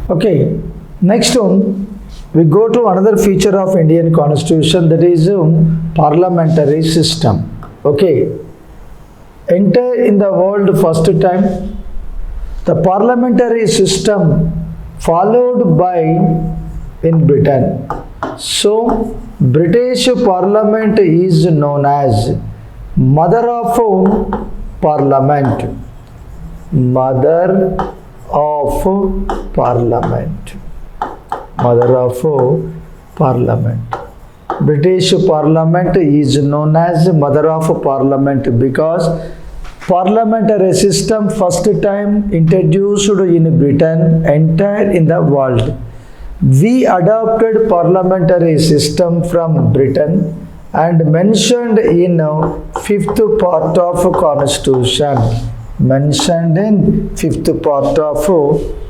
Okay, next we go to another feature of Indian Constitution, that is parliamentary system. Okay, enter in the world first time the parliamentary system followed by in Britain. So British Parliament is known as mother of parliament. Mother of Parliament. Mother of Parliament. British Parliament is known as Mother of Parliament because parliamentary system first time introduced in Britain, entire in the world. We adopted parliamentary system from Britain and mentioned in fifth part of Constitution. Mentioned in fifth part of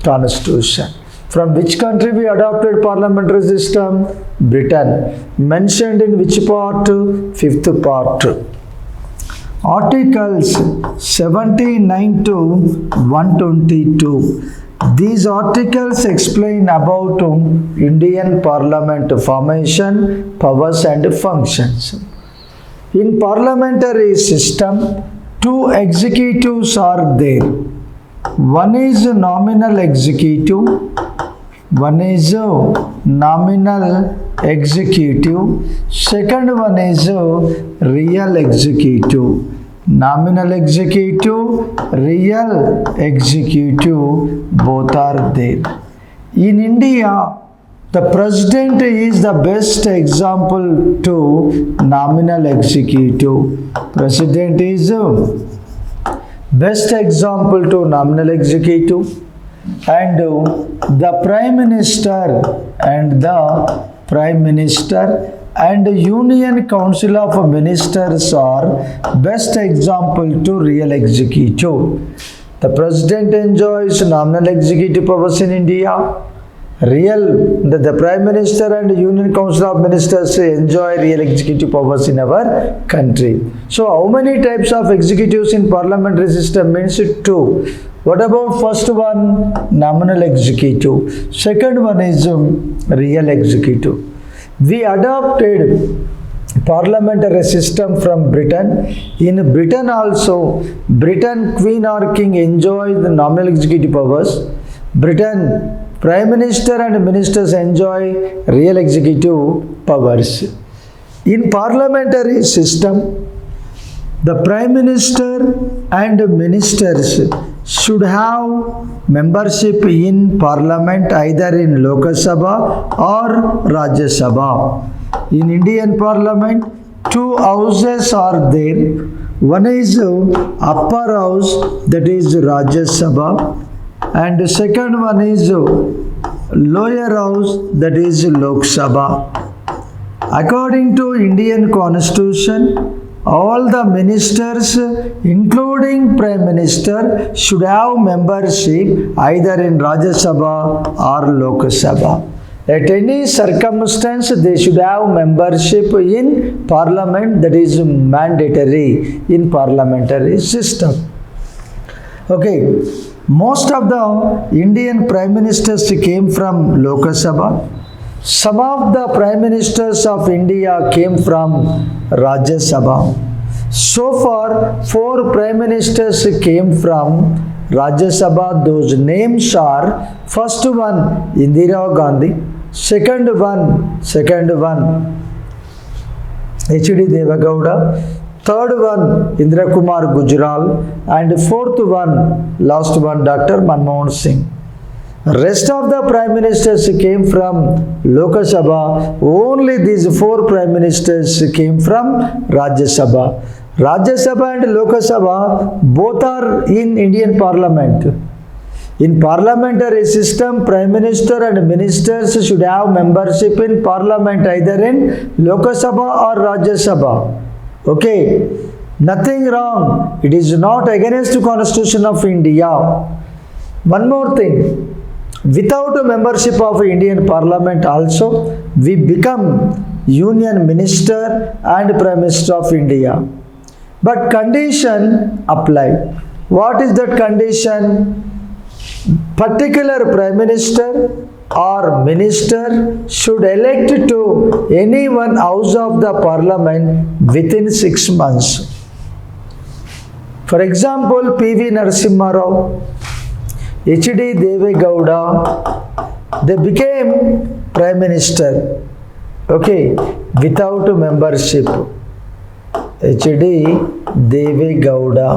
Constitution. From which country we adopted parliamentary system? Britain. Mentioned in which part? Fifth part. Articles 79 to 122. These articles explain about Indian Parliament formation, powers and functions. In parliamentary system, two executives are there. One is nominal executive. One is nominal executive. Second one is real executive. Nominal executive, real executive, both are there. In India, the president is the best example to nominal executive. President is best example to nominal executive, and the prime minister and Union Council of Ministers are best example to real executive. The president enjoys nominal executive powers in India. The Prime Minister and Union Council of Ministers enjoy real executive powers in our country. So how many types of executives in parliamentary system? Means two. What about first one? Nominal executive. Second one is real executive. We adopted parliamentary system from Britain. In Britain also, Britain Queen or King enjoy the nominal executive powers. Britain Prime Minister and Ministers enjoy real executive powers. In parliamentary system, the Prime Minister and Ministers should have membership in Parliament either in Lok Sabha or Rajya Sabha. In Indian Parliament, two houses are there. One is upper house, that is Rajya Sabha, and the second one is lower house, that is Lok Sabha. According to Indian Constitution, all the ministers, including Prime Minister, should have membership either in Rajya Sabha or Lok Sabha. At any circumstance, they should have membership in Parliament, that is mandatory in parliamentary system. Okay. Most of the Indian Prime Ministers came from Lok Sabha. Some of the Prime Ministers of India came from Rajya Sabha. So far, 4 Prime Ministers came from Rajya Sabha. Those names are: first one Indira Gandhi, second one H.D. Devagowda, third one Indira Kumar Gujral, and fourth one, last one, Dr. Manmohan Singh. Rest of the Prime Ministers came from Lok Sabha. Only these 4 Prime Ministers came from Rajya Sabha. Rajya Sabha and Lok Sabha both are in Indian Parliament. In parliamentary system, Prime Minister and Ministers should have membership in Parliament either in Lok Sabha or Rajya Sabha. Okay, nothing wrong. It is not against the Constitution of India. One more thing. Without a membership of Indian Parliament also, we become Union Minister and Prime Minister of India. But condition apply. What is that condition? particular prime minister or minister should elect to any one house of the parliament within 6 months. For example, PV Narasimha Rao, HD Deve Gowda, they became prime minister, okay, without membership. HD Deve Gowda.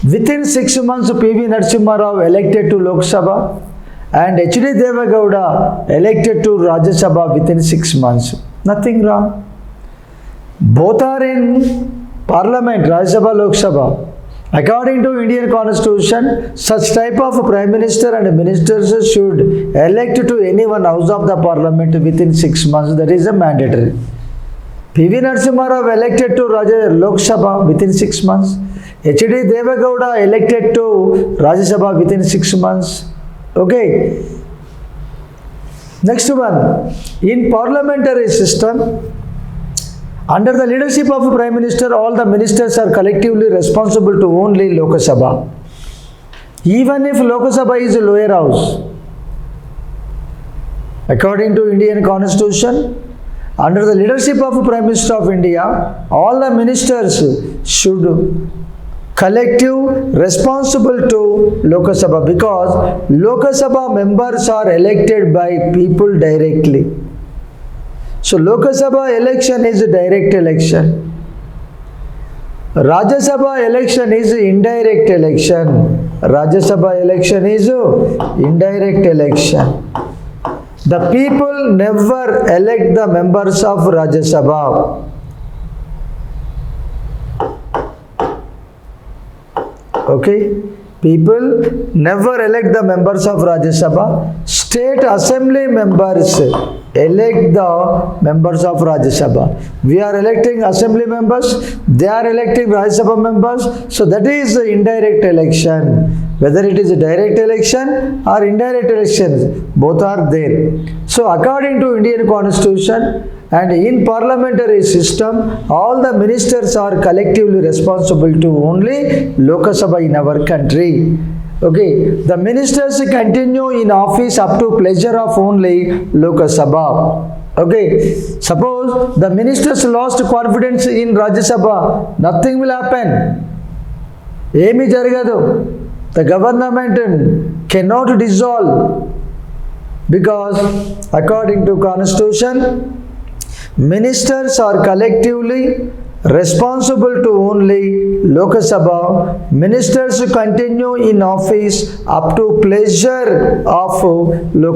Within 6 months, PV Narasimha Rao elected to Lok Sabha and HD Deve Gowda elected to Rajya Sabha within 6 months. Nothing wrong. Both are in Parliament, Rajya Sabha, Lok Sabha. According to Indian Constitution, such type of Prime Minister and ministers should elect to any one house of the Parliament within 6 months. That is a mandatory. PV Narasimha Rao elected to Lok Sabha within 6 months. HD Deve Gowda elected to Rajya Sabha within 6 months. Okay. Next one. In parliamentary system, under the leadership of Prime Minister, all the ministers are collectively responsible to only Lok Sabha. Even if Lok Sabha is a lower house. According to Indian Constitution, under the leadership of Prime Minister of India, all the ministers should collective responsible to Lok Sabha because Lok Sabha members are elected by people directly. So Lok Sabha election is a direct election. Rajya Sabha election is indirect election. Rajya Sabha election is indirect election. The people never elect the members of Rajya Sabha. Okay, people never elect the members of Rajya Sabha. State assembly members elect the members of Rajya Sabha. We are electing assembly members, they are electing Rajya Sabha members. So that is the indirect election. Whether it is a direct election or indirect election, both are there. So according to Indian Constitution and in parliamentary system, all the ministers are collectively responsible to only Lok Sabha in our country. Okay, the ministers continue in office up to pleasure of only Lok Sabha. Okay, suppose the ministers lost confidence in Rajya Sabha, nothing will happen. Emi jaragadu. The government cannot dissolve because according to Constitution, ministers are collectively responsible to only Lok Sabha. Ministers continue in office up to pleasure of Lok